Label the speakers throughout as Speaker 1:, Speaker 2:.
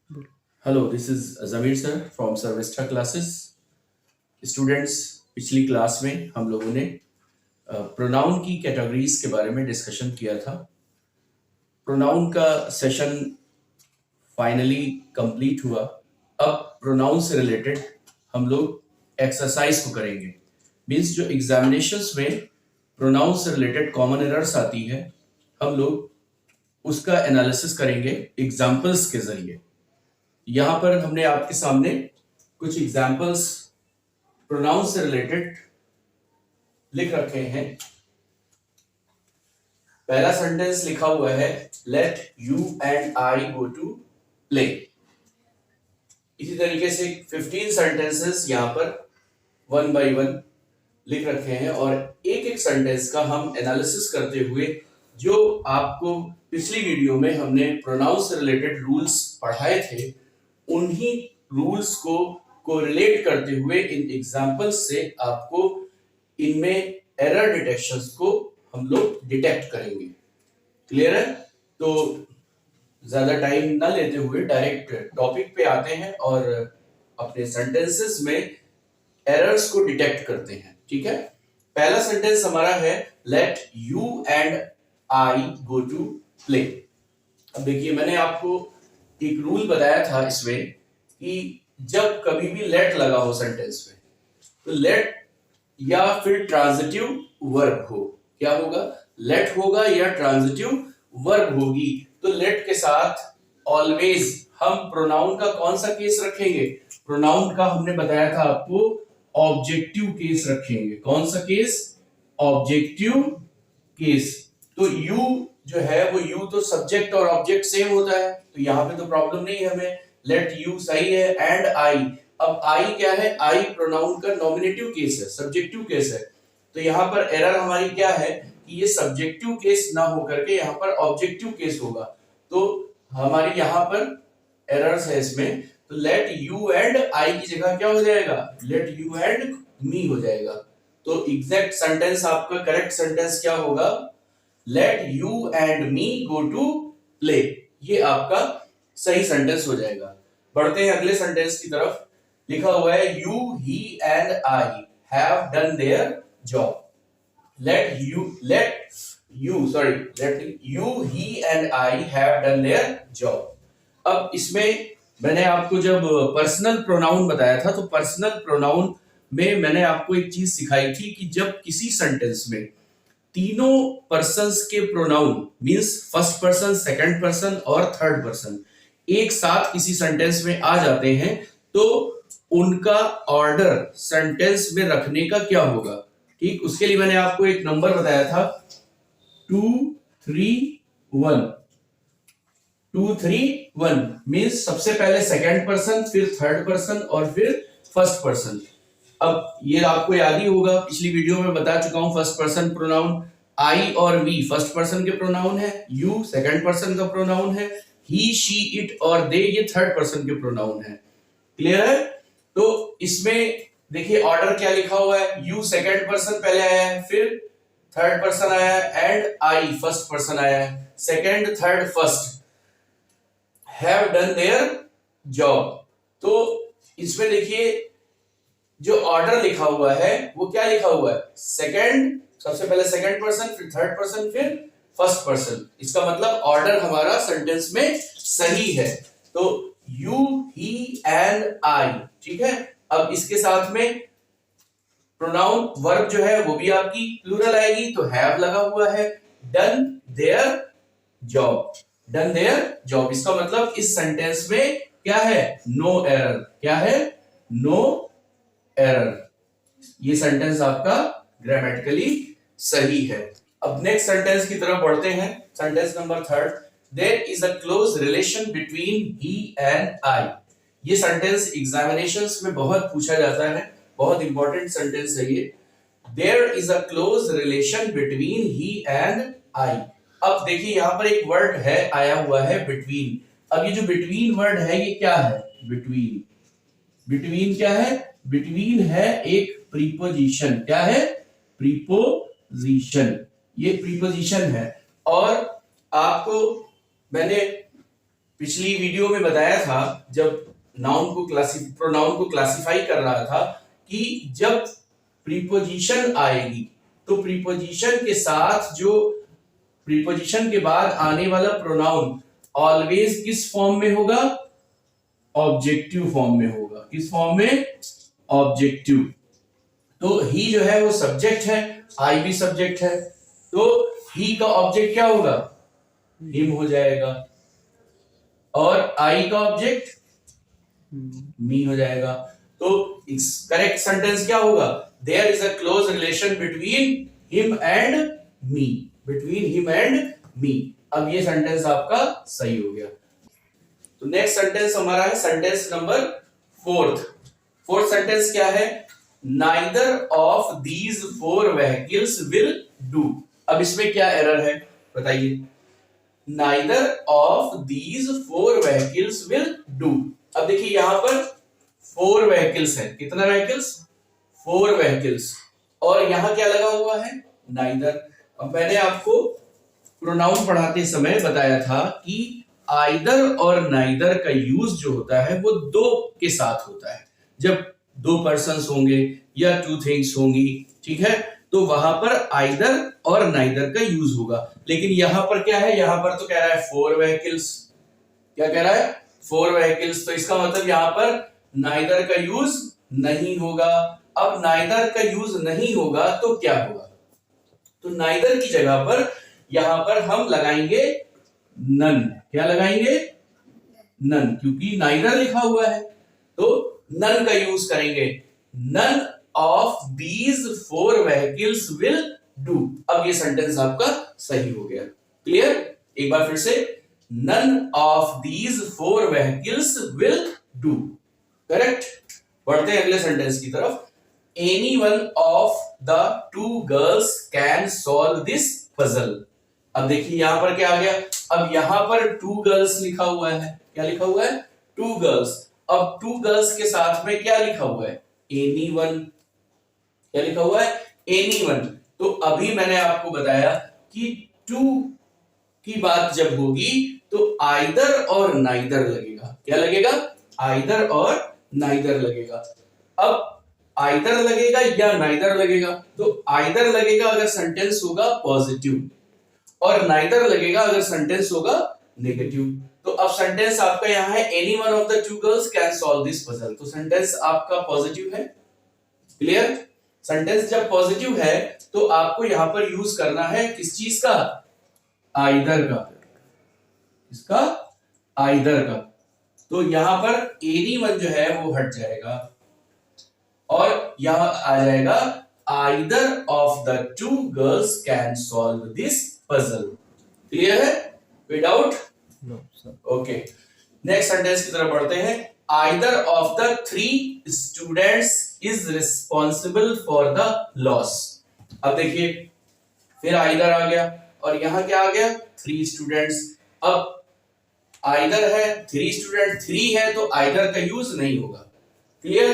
Speaker 1: Hello, this is Zameer sir from सर्वेस्टा classes. Students, पिछली class में हम लोगों ने प्रोनाउन की कैटेगरीज के बारे में डिस्कशन किया था। प्रोनाउन का सेशन फाइनली कंप्लीट हुआ। अब प्रोनाउन से रिलेटेड हम लोग एक्सरसाइज को करेंगे। मीन्स जो एग्जामिनेशंस में प्रोनाउन से रिलेटेड कॉमन एरर्स आती है, हम लोग उसका एनालिसिस करेंगे एग्जाम्पल्स के जरिए। यहाँ पर हमने आपके सामने कुछ एग्जाम्पल्स प्रोनाउन से रिलेटेड लिख रखे हैं। पहला सेंटेंस लिखा हुआ है, let you and I go to play. इसी तरीके से 15 सेंटेंसेस यहाँ पर वन बाय वन लिख रखे हैं और एक एक सेंटेंस का हम एनालिसिस करते हुए, जो आपको पिछली वीडियो में हमने प्रोनाउन से रिलेटेड रूल्स पढ़ाए थे, उन्हीं रूल्स को कोरिलेट करते हुए इन एग्जांपल्स से आपको इनमें एरर डिटेक्शंस को हम लोग डिटेक्ट करेंगे। क्लियर है? तो ज्यादा टाइम ना लेते हुए डायरेक्ट टॉपिक पे आते हैं और अपने सेंटेंसेस में एरर्स को डिटेक्ट करते हैं। ठीक है, पहला सेंटेंस हमारा है, let you and I go to play. अब देखिए, मैंने आपको एक रूल बताया था इसमें कि जब कभी भी लेट लगा हो सेंटेंस में, तो लेट या फिर ट्रांजिटिव वर्ब हो, क्या होगा? लेट होगा या ट्रांजिटिव वर्ब होगी। तो लेट के साथ ऑलवेज हम प्रोनाउन का कौन सा केस रखेंगे? प्रोनाउन का हमने बताया था आपको ऑब्जेक्टिव केस रखेंगे। कौन सा केस? Objective case. तो यू जो है वो यू तो सब्जेक्ट और ऑब्जेक्ट सेम होता है, तो यहां पे तो प्रॉब्लम नहीं है हमें। लेट यू सही है। एंड आई, अब आई क्या है? आई प्रोनाउन का नॉमिनेटिव केस है, सब्जेक्टिव केस है। तो यहाँ पर एरर हमारी क्या है कि ये सब्जेक्टिव केस ना होकर के यहाँ पर ऑब्जेक्टिव केस होगा। तो हमारी यहाँ पर एरर्स है इसमें। तो लेट यू एंड आई की जगह क्या हो जाएगा? लेट यू एंड मी हो जाएगा। तो एग्जैक्ट सेंटेंस, आपका करेक्ट सेंटेंस क्या होगा? Let you and me go to play. ये आपका सही सेंटेंस हो जाएगा। बढ़ते हैं अगले सेंटेंस की तरफ। लिखा हुआ है, you he and I have done their job. Let you he and I have done their job. अब इसमें मैंने आपको जब पर्सनल प्रोनाउन बताया था, तो पर्सनल प्रोनाउन में मैंने आपको एक चीज सिखाई थी कि जब किसी सेंटेंस में तीनों पर्सन्स के pronoun means first person, second person और थर्ड पर्सन एक साथ किसी सेंटेंस में आ जाते हैं, तो उनका ऑर्डर सेंटेंस में रखने का क्या होगा? ठीक, उसके लिए मैंने आपको एक नंबर बताया था, 2-3-1। 2-3-1 मींस सबसे पहले सेकंड पर्सन, फिर थर्ड पर्सन और फिर फर्स्ट पर्सन। अब ये आपको याद ही होगा, पिछली वीडियो में बता चुका हूं। फर्स्ट पर्सन प्रोनाउन आई और वी फर्स्ट पर्सन के प्रोनाउन है, यू सेकंड पर्सन का प्रोनाउन है, ही शी इट और दे ये थर्ड पर्सन के प्रोनाउन है। क्लियर है? तो इसमें देखिए ऑर्डर क्या लिखा हुआ है, यू सेकंड पर्सन पहले आया है, फिर थर्ड पर्सन आया है एंड आई फर्स्ट पर्सन आया है। Second, third, first have done their job. तो इसमें देखिए जो ऑर्डर लिखा हुआ है वो क्या लिखा हुआ है? सेकंड, सबसे पहले सेकंड पर्सन, फिर थर्ड पर्सन, फिर फर्स्ट पर्सन। इसका मतलब ऑर्डर हमारा सेंटेंस में सही है। तो यू ही एंड आई, ठीक है। अब इसके साथ में प्रोनाउन वर्ब जो है वो भी आपकी प्लूरल आएगी, तो हैव लगा हुआ है। Done their job, done their job, इसका मतलब इस सेंटेंस में क्या है? No error. क्या है? No error. ये सेंटेंस आपका ग्रामेटिकली सही है। अब नेक्स्ट सेंटेंस की तरफ बढ़ते हैं। Sentence number third, there is a close relation between he and I. ये सेंटेंस एग्जामिनेशंस में बहुत पूछा जाता है, बहुत इंपॉर्टेंट सेंटेंस है ये। There is a close relation between he and I. अब देखिए यहां पर एक वर्ड है आया हुआ है, बिटवीन। अब ये जो बिटवीन वर्ड है ये क्या है? बिटवीन, बिटवीन क्या है? बिटवीन है एक प्रीपोजिशन। क्या है? प्रीपोजिशन। ये प्रीपोजिशन है। और आपको मैंने पिछली वीडियो में बताया था जब प्रोनाउन को क्लासिफाई कर रहा था कि जब प्रीपोजिशन आएगी तो प्रीपोजिशन के साथ जो प्रीपोजिशन के बाद आने वाला प्रोनाउन ऑलवेज किस फॉर्म में होगा? ऑब्जेक्टिव फॉर्म में होगा। किस फॉर्म में? ऑब्जेक्टिव। तो ही जो है वो सब्जेक्ट है, आई भी सब्जेक्ट है, तो ही का ऑब्जेक्ट क्या होगा? हिम हो जाएगा, और आई का ऑब्जेक्ट मी हो जाएगा। तो करेक्ट सेंटेंस क्या होगा? There is a close relation between him and me, between him and me. अब ये सेंटेंस आपका सही हो गया। तो नेक्स्ट सेंटेंस हमारा है सेंटेंस नंबर फोर्थ सेंटेंस क्या है? Neither of these four vehicles will do. अब इसमें क्या एरर है बताइए? Neither of these four vehicles will do. अब देखिए यहां पर फोर व्हीकल्स है। कितना व्हीकल्स? Four vehicles. और यहां क्या लगा हुआ है? नाइदर। अब मैंने आपको प्रोनाउन पढ़ाते समय बताया था कि आइदर और नाइदर का यूज जो होता है वो दो के साथ होता है। जब दो पर्सन्स होंगे या टू थिंग्स होंगी, ठीक है, तो वहां पर आइदर और नाइदर का यूज होगा। लेकिन यहां पर क्या है? यहां पर तो कह रहा है फोर व्हीकल्स। क्या कह रहा है? Four vehicles. तो इसका मतलब यहां पर नाइदर का यूज नहीं होगा। अब नाइदर का यूज नहीं होगा तो क्या होगा? तो नाइदर की जगह पर यहां पर हम लगाएंगे नन। क्या लगाएंगे? नन, क्योंकि नाइदर लिखा हुआ है तो नन का यूज करेंगे। None of these four vehicles will do. अब ये सेंटेंस आपका सही हो गया। क्लियर? एक बार फिर से, none of these four vehicles will do. Correct. बढ़ते हैं अगले सेंटेंस की तरफ। Any one of the two girls can solve this puzzle. अब देखिए यहां पर क्या आ गया? अब यहां पर टू गर्ल्स लिखा हुआ है। क्या लिखा हुआ है? Two girls. अब टू गर्ल्स के साथ में क्या लिखा हुआ है? Any one. क्या लिखा हुआ है? Any one. तो अभी मैंने आपको बताया कि टू की बात जब होगी तो आइदर और नाइदर लगेगा। क्या लगेगा? आइदर और नाइदर लगेगा। अब आइदर लगेगा या नाइदर लगेगा? तो आइदर लगेगा अगर सेंटेंस होगा पॉजिटिव, और नाइदर लगेगा अगर सेंटेंस होगा नेगेटिव। तो अब सेंटेंस आपका यहां है any one of the two girls can solve this puzzle. तो सेंटेंस आपका पॉजिटिव है। क्लियर? सेंटेंस जब पॉजिटिव है तो आपको यहां पर यूज करना है किस चीज का? आइदर का। इसका? आइदर का। तो यहां पर एनी वन जो है वो हट जाएगा और यहां आ जाएगा either of the two girls can solve this puzzle. Clear है? कोई doubt?
Speaker 2: No sir.
Speaker 1: Okay, next sentence की तरफ बढ़ते हैं। Either of the three students is responsible for the loss. अब देखिए फिर आइदर आ गया और यहां क्या आ गया? Three students. अब आइदर है, थ्री स्टूडेंट, थ्री है तो आइदर का यूज नहीं होगा। क्लियर?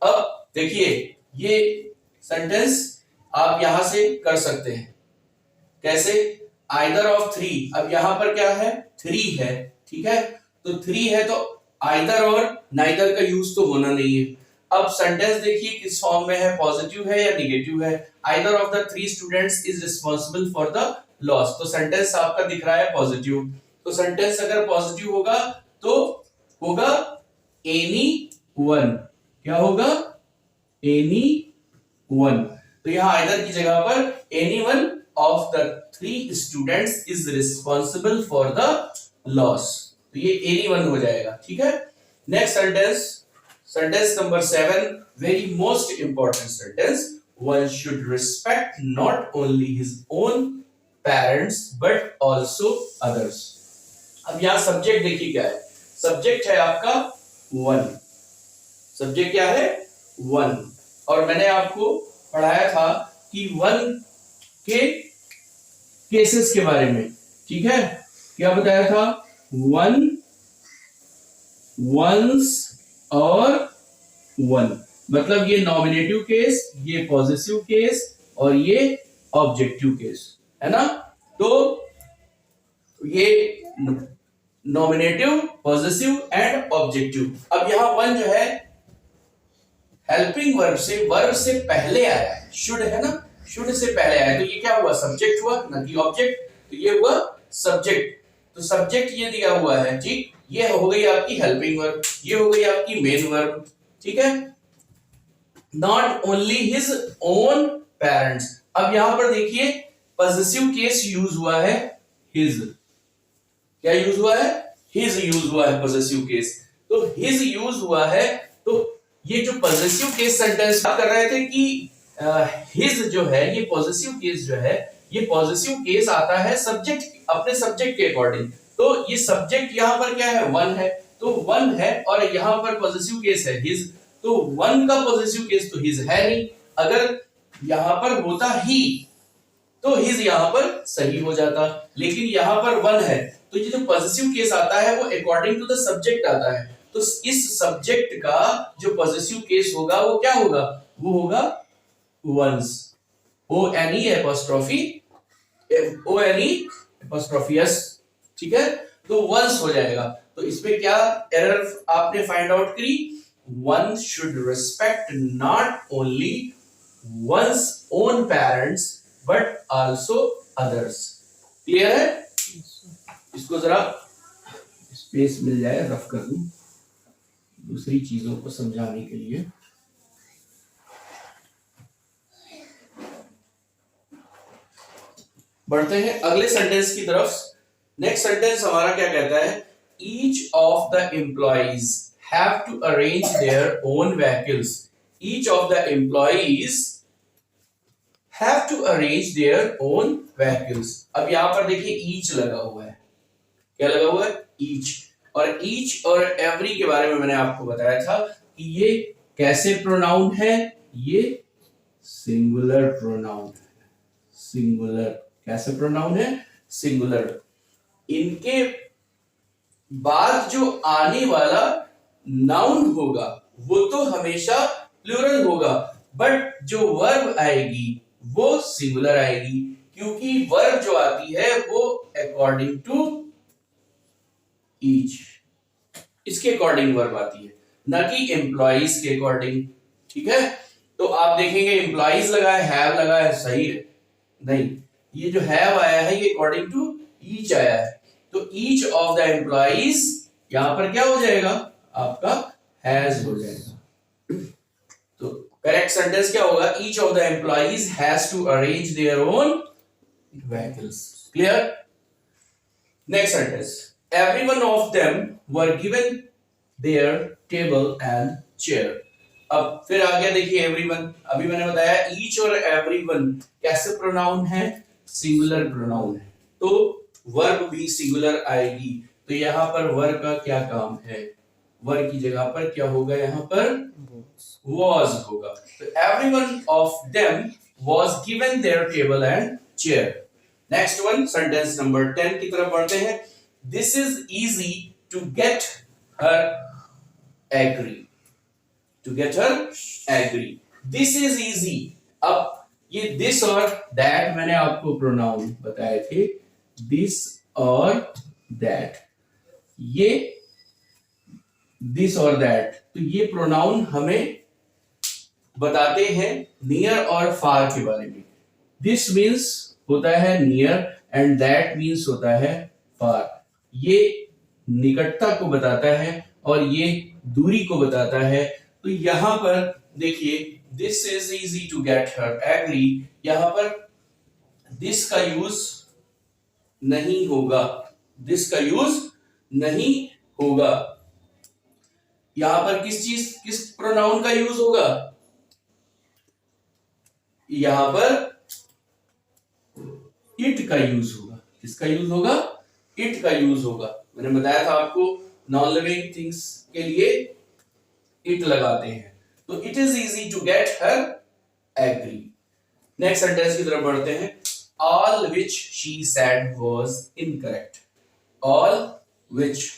Speaker 1: अब देखिए ये सेंटेंस आप यहां से कर सकते हैं। कैसे? Either of three. अब यहां पर क्या है? थ्री है, ठीक है, तो थ्री है तो आइदर और नाइदर का यूज तो होना नहीं है। अब सेंटेंस देखिए किस फॉर्म में है? पॉजिटिव है या निगेटिव है? Either of the three students is responsible for the loss. तो सेंटेंस आपका दिख रहा है पॉजिटिव। तो सेंटेंस अगर पॉजिटिव होगा तो होगा एनी वन। क्या होगा? Any one. तो यहां आइदर की जगह पर any one of the three students is responsible for the loss. तो ये एनी वन हो जाएगा। ठीक है। Next sentence, sentence number 7, very most important sentence. One should respect not only his own parents but also others. अब यहां subject देखिए क्या है? सब्जेक्ट है आपका वन। सब्जेक्ट क्या है? वन। और मैंने आपको पढ़ाया था कि वन के केसेस के बारे में। ठीक है, क्या बताया था? वन, वंस और वन। मतलब ये नॉमिनेटिव केस, ये पॉजेसिव केस और ये ऑब्जेक्टिव केस, है ना? तो ये नॉमिनेटिव, पॉजेसिव एंड ऑब्जेक्टिव। अब यहां वन जो है हेल्पिंग वर्ब से पहले आया है, शुड है ना, शुड से पहले आया, तो ये क्या हुआ, सब्जेक्ट हुआ, ना कि ऑब्जेक्ट, तो ये हुआ सब्जेक्ट। तो सब्जेक्ट ये दिया हुआ है, ठीक, ये हो गई आपकी हेल्पिंग वर्ब, ये हो गई आपकी मेन वर्ब, ठीक है। Not only his own parents. अब यहां पर देखिए पॉजेसिव केस यूज हुआ है हिज, क्या यूज हुआ है, हिज यूज हुआ है पॉजेसिव केस, तो हिज यूज हुआ है। तो ये जो पॉजेसिव केस सेंटेंस कर रहे थे कि हिज जो है, ये पॉजेसिव केस जो है, ये पॉजेसिव केस आता है सब्जेक्ट, अपने सब्जेक्ट के अकॉर्डिंग। तो ये सब्जेक्ट यहां पर क्या है, वन है, तो वन है, और यहां पर पॉजेसिव केस है हिज, तो वन का पॉजेसिव केस तो हिज है नहीं। अगर यहां पर होता ही तो हिज यहां पर सही हो जाता, लेकिन यहां पर वन है, तो ये जो पॉजेसिव केस आता है वो अकॉर्डिंग टू द सब्जेक्ट आता है। तो इस सब्जेक्ट का जो पॉजेसिव केस होगा वो क्या होगा, वो होगा one's, O N E apostrophe, O N E apostrophe S, ठीक है, तो वंस हो जाएगा। तो इसमें क्या एरर आपने फाइंड आउट करी, one should respect not only one's own parents but also others। Clear है, इसको जरा स्पेस मिल जाए रफ कर दूं दूसरी चीजों को समझाने के लिए। बढ़ते हैं अगले सेंटेंस की तरफ। नेक्स्ट सेंटेंस हमारा क्या कहता है, each of the employees have to arrange their own vehicles, each of the employees have to arrange their own vehicles। अब यहां पर देखिए each लगा हुआ है, क्या लगा हुआ है, each, और each और every के बारे में मैंने आपको बताया था कि ये कैसे प्रोनाउन है, ये सिंगुलर प्रोनाउन है, सिंगुलर, कैसे प्रोनाउन है, सिंगुलर। इनके बाद जो आने वाला नाउन होगा वो तो हमेशा प्लूरल होगा, बट जो वर्ब आएगी वो सिंगुलर आएगी, क्योंकि वर्ब जो आती है वो अकॉर्डिंग टू ईच, इसके अकॉर्डिंग वर्ब आती है, ना कि एम्प्लॉइज के अकॉर्डिंग, ठीक है। तो आप देखेंगे एम्प्लॉइज लगा है, हैव लगा है, सही है नहीं, ये जो हैव आया है ये अकॉर्डिंग टू ईच आया है, तो ईच ऑफ द एम्प्लॉइज यहां पर क्या हो जाएगा, आपका हैज हो जाएगा। तो करेक्ट सेंटेंस क्या होगा, each of the employees has to arrange their own vehicles. Clear, next sentence, everyone of them were given their table and chair. अब फिर आ गया देखिए एवरीवन, अभी मैंने बताया ईच और एवरीवन कैसे प्रोनाउन है, सिंगुलर प्रोनाउन है, तो वर्ब भी सिंगुलर आएगी। तो यहां पर वर्ब का क्या काम है, वर्ब की जगह पर क्या होगा, यहां पर was होगा। तो everyone of them was given their table and chair। Next one, sentence number 10 की तरफ बढ़ते हैं। This is easy to get her agree, to get her agree। This is easy। अब ये this और that मैंने आपको प्रोनाउन बताए थे, this और that, ये this और that, तो ये प्रोनाउन हमें बताते हैं नियर और फार के बारे में। दिस मीन्स होता है नियर एंड दैट मीन्स होता है फार, ये निकटता को बताता है और ये दूरी को बताता है। तो यहां पर देखिए this is easy to get her agree, यहां पर दिस का यूज नहीं होगा, दिस का यूज नहीं होगा, यहां पर किस प्रोनाउन का यूज होगा, यहां पर इट का यूज होगा, किसका यूज होगा, इट का यूज होगा। मैंने बताया था आपको नॉन लिविंग थिंग्स के लिए इट लगाते हैं, तो it is easy to get her agree. Next sentence की तरफ बढ़ते हैं, all which she said was incorrect, all which,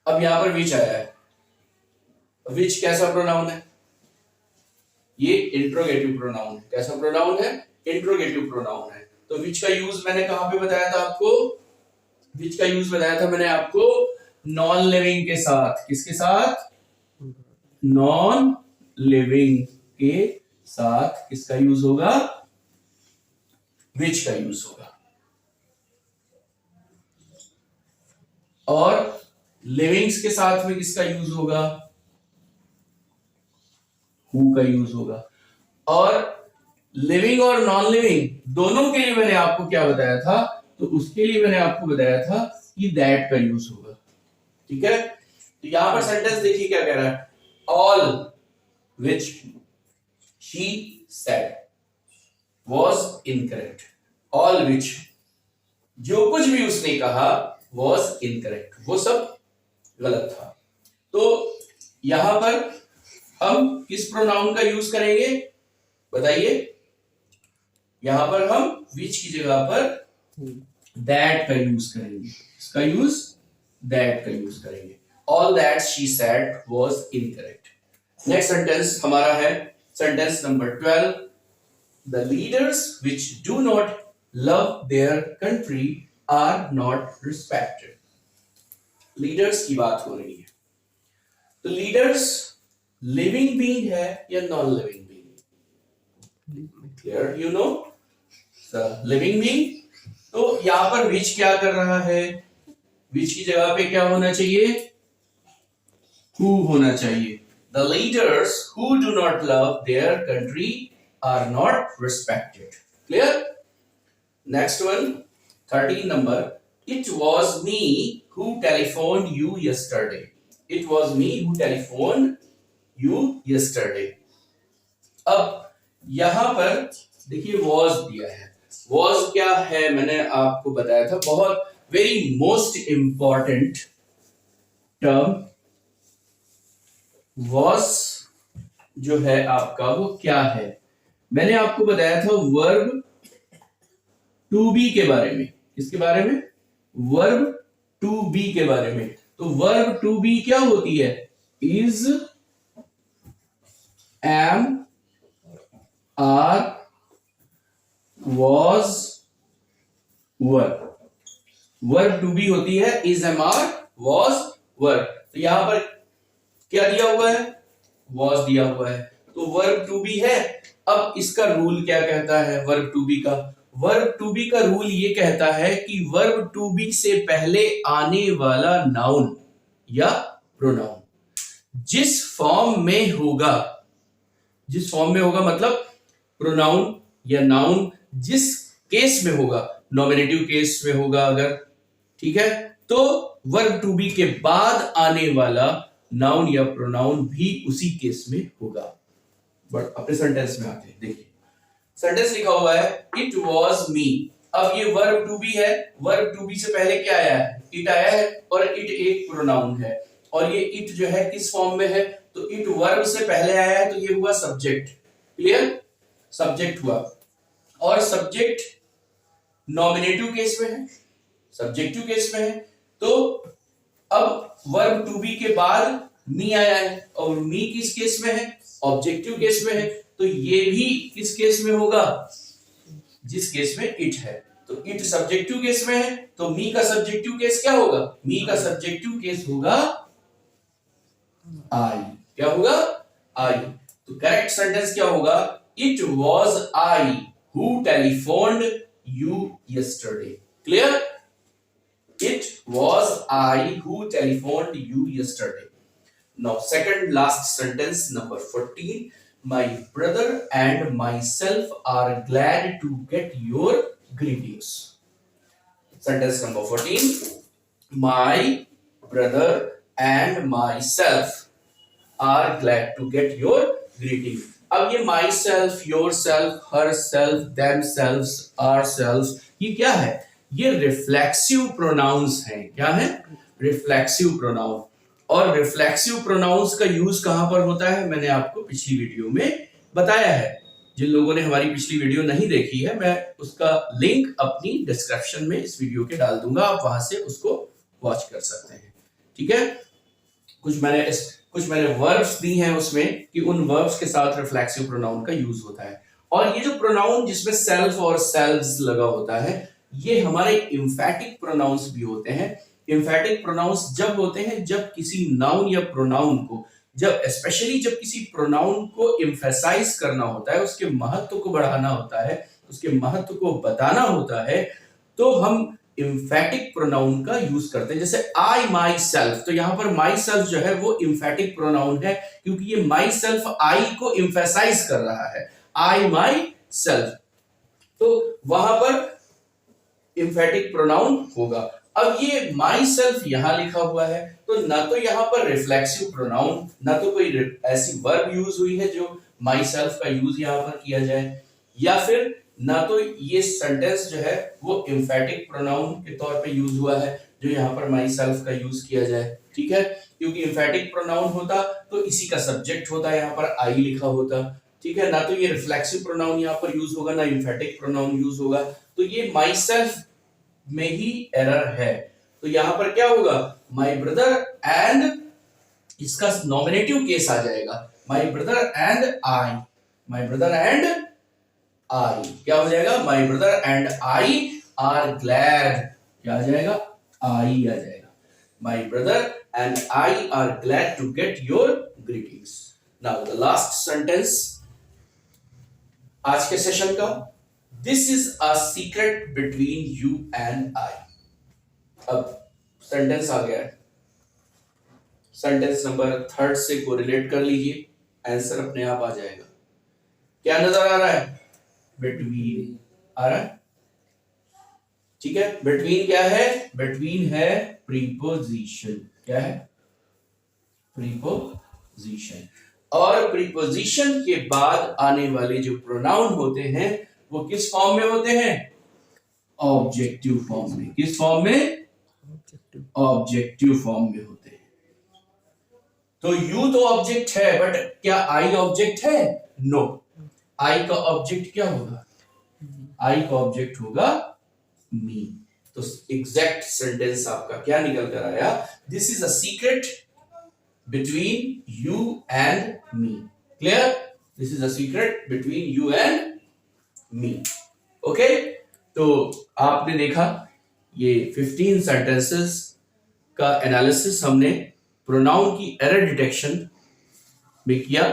Speaker 1: अब यहां पर विच आया है, विच कैसा प्रोनाउन है, ये इंट्रोगेटिव प्रोनाउन है, कैसा प्रोनाउन है, इंट्रोगेटिव प्रोनाउन है। तो विच का यूज मैंने कहां पे बताया था आपको, विच का यूज बताया था मैंने आपको नॉन लिविंग के साथ। किसके साथ? नॉन लिविंग के साथ किसका यूज होगा? विच का यूज होगा। और लिविंग्स के साथ में किसका यूज होगा? हु का यूज होगा। और लिविंग और नॉन लिविंग दोनों के लिए मैंने आपको क्या बताया था? तो उसके लिए मैंने आपको बताया था कि दैट का यूज होगा। ठीक है, तो यहां पर सेंटेंस देखिए क्या कह रहा है। All which she said was incorrect. All विच, जो कुछ भी उसने कहा, वॉज इनकरेक्ट, वो सब गलत था। तो यहां पर हम किस प्रोनाउन का यूज करेंगे बताइए? यहां पर हम विच की जगह पर दैट का यूज करेंगे। इसका यूज दैट का यूज करेंगे। All that she said was incorrect. Next sentence हमारा है sentence number 12। The leaders which do not love their country are not respected. Leaders की बात हो रही है। तो लीडर्स लिविंग बीइंग है या non living being? Clear? You know the living being. तो यहां पर विच क्या कर रहा है? विच की जगह पे क्या होना चाहिए? हु होना चाहिए। The leaders who do not love their country are not respected. Clear? Next one 13 नंबर। It was me who telephoned you yesterday. It was me who telephoned you yesterday. अब यहां पर देखिए वॉज दिया है। वॉज क्या है मैंने आपको बताया था, बहुत very most important term. Was जो है आपका वो क्या है? मैंने आपको बताया था वर्ब टू बी के बारे में। किसके बारे में? वर्ब टू बी के बारे में। तो वर्ब टू बी क्या होती है? Is, am, are, was, were. Verb to be होती है is, am, are, was, were. तो यहां पर क्या दिया हुआ है? वॉज दिया हुआ है। तो वर्ब टू बी है। अब इसका रूल क्या कहता है वर्ब टू बी का? वर्ब टू बी का रूल ये कहता है कि वर्ब टू बी से पहले आने वाला नाउन या प्रोनाउन जिस फॉर्म में होगा, जिस फॉर्म में होगा मतलब प्रोनाउन या नाउन जिस केस में होगा, नॉमिनेटिव केस में होगा अगर, ठीक है, तो वर्ब टू बी के बाद आने वाला नाउन या प्रोनाउन भी उसी केस में होगा। बट अपने सेंटेंस में आते हैं, देखिए सेंटेंस लिखा हुआ है इट वॉज मी। अब ये वर्ब टू बी है। वर्ब टू बी से पहले क्या आया है? इट आया है, और इट एक प्रोनाउन है। और ये इट जो है किस फॉर्म में है? तो इट वर्ब से पहले आया है, तो ये हुआ सब्जेक्ट। क्लियर? सब्जेक्ट हुआ। और सब्जेक्ट नॉमिनेटिव केस में है, सब्जेक्टिव केस में है। तो अब वर्ब टू बी के बाद मी आया है, और मी किस केस में है? ऑब्जेक्टिव केस में है। तो ये भी किस केस में होगा? जिस केस में इट है। तो इट सब्जेक्टिव केस में है, तो मी का सब्जेक्टिव केस क्या होगा? मी का सब्जेक्टिव केस होगा आई। क्या होगा? आई। तो करेक्ट सेंटेंस क्या होगा? It was I who telephoned you yesterday. Clear? It was I who telephoned you yesterday. Now, second last sentence, number 14. My brother and myself are glad to get your greetings. Sentence number 14. My brother and myself are glad to get your greeting. अब ये myself, yourself, herself, themselves, ourselves, ये क्या है? ये reflexive pronouns हैं। क्या है? Reflexive pronoun. और रिफ्लेक्सिव प्रोनाउंस का यूज कहां पर होता है मैंने आपको पिछली वीडियो में बताया है। जिन लोगों ने हमारी पिछली वीडियो नहीं देखी है, मैं उसका लिंक अपनी डिस्क्रिप्शन में इस वीडियो के डाल दूंगा, आप वहां से उसको वॉच कर सकते हैं। ठीक है? कुछ मैंने वर्ब्स दी हैं उसमें कि उन वर्ब्स के साथ रिफ्लेक्सिव प्रोनाउन का यूज होता है। और ये जो प्रोनाउन जिसमें सेल्फ और सेल्व्स लगा होता है, ये हमारे इम्फेटिक प्रोनाउंस भी होते हैं। इम्फेटिक प्रोनाउंस जब होते हैं जब किसी नाउन या प्रोनाउन को, जब स्पेशली जब किसी प्रोनाउन को एम्फेसाइज करना होता है, उसके महत्व को बढ़ाना होता है, उसके महत्व को बताना होता है, तो हम इम्फेटिक प्रोनाउन का यूज करते हैं। जैसे आई माई सेल्फ, तो यहां पर माई सेल्फ जो है वो इम्फेटिक प्रोनाउन है, क्योंकि ये माई सेल्फ आई को इम्फेसाइज कर रहा है, आई माई सेल्फ, तो वहां पर इम्फेटिक प्रोनाउन होगा। अब ये माई सेल्फ यहां लिखा हुआ है, तो ना तो यहां पर रिफ्लेक्सिव प्रोनाउन, ना तो कोई ऐसी वर्ब यूज हुई है जो माई सेल्फ का यूज यहां पर किया जाए, या फिर ना तो ये सेंटेंस जो है वो इम्फेटिक प्रोनाउन के तौर पे यूज हुआ है जो यहाँ पर माई सेल्फ का यूज किया जाए। ठीक है, क्योंकि इम्फेटिक प्रोनाउन होता तो इसी का सब्जेक्ट होता, यहाँ पर आई लिखा होता। ठीक है, ना तो ये रिफ्लेक्सिव प्रोनाउन यहाँ पर यूज होगा, ना इम्फेटिक प्रोनाउन यूज होगा, तो ये माई सेल्फ में ही एरर है। तो यहां पर क्या होगा, माई ब्रदर एंड, इसका नॉमिनेटिव केस आ जाएगा, my brother and I, my brother and I क्या हो जाएगा, my brother and I are glad, क्या आ जाएगा, आई आ जाएगा, my brother and I are glad to get your greetings. Now the last sentence आज के सेशन का, this is a secret between you and I. अब सेंटेंस आ गया है, सेंटेंस नंबर 3 से कोरिलेट कर लीजिए, आंसर अपने आप आ जाएगा। क्या नजर आ रहा है, बिटवीन आ रहा है। ठीक है, बिटवीन क्या है, बिटवीन है प्रीपोजिशन, क्या है, प्रीपोजिशन, और प्रीपोजिशन के बाद आने वाले जो प्रोनाउन होते हैं वो किस फॉर्म में होते हैं, ऑब्जेक्टिव फॉर्म में। किस फॉर्म में, ऑब्जेक्टिव फॉर्म में होते हैं। तो यू तो ऑब्जेक्ट है, बट क्या आई ऑब्जेक्ट है, नो, आई का ऑब्जेक्ट क्या होगा, आई का ऑब्जेक्ट होगा मी। तो एग्जैक्ट सेंटेंस आपका क्या निकल कर आया, this is a secret between you and me. Clear, this is a secret between you and me. Okay, तो आपने देखा ये 15 सेंटेंसेस का एनालिसिस हमने प्रोनाउन की एरर डिटेक्शन में किया।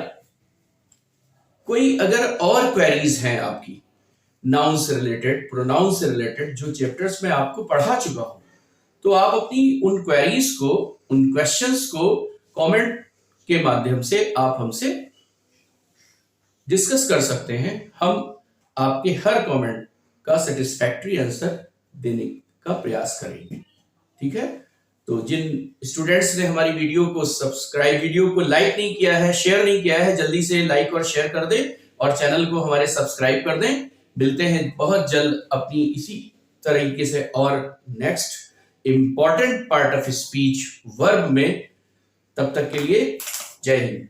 Speaker 1: कोई अगर और क्वेरीज हैं आपकी नाउन से रिलेटेड, प्रोनाउन से रिलेटेड, जो चैप्टर्स में आपको पढ़ा चुका हूं, तो आप अपनी उन क्वेरीज को, उन क्वेश्चंस को कमेंट के माध्यम से आप हमसे डिस्कस कर सकते हैं। हम आपके हर कमेंट का सेटिस्फैक्टरी आंसर देने का प्रयास करेंगे। ठीक है, तो जिन स्टूडेंट्स ने हमारी वीडियो को सब्सक्राइब, वीडियो को लाइक नहीं किया है, शेयर नहीं किया है, जल्दी से लाइक और शेयर कर दें और चैनल को हमारे सब्सक्राइब कर दें। मिलते हैं बहुत जल्द अपनी इसी तरीके से और next important part of speech verb में। तब तक के लिए जय हिंद।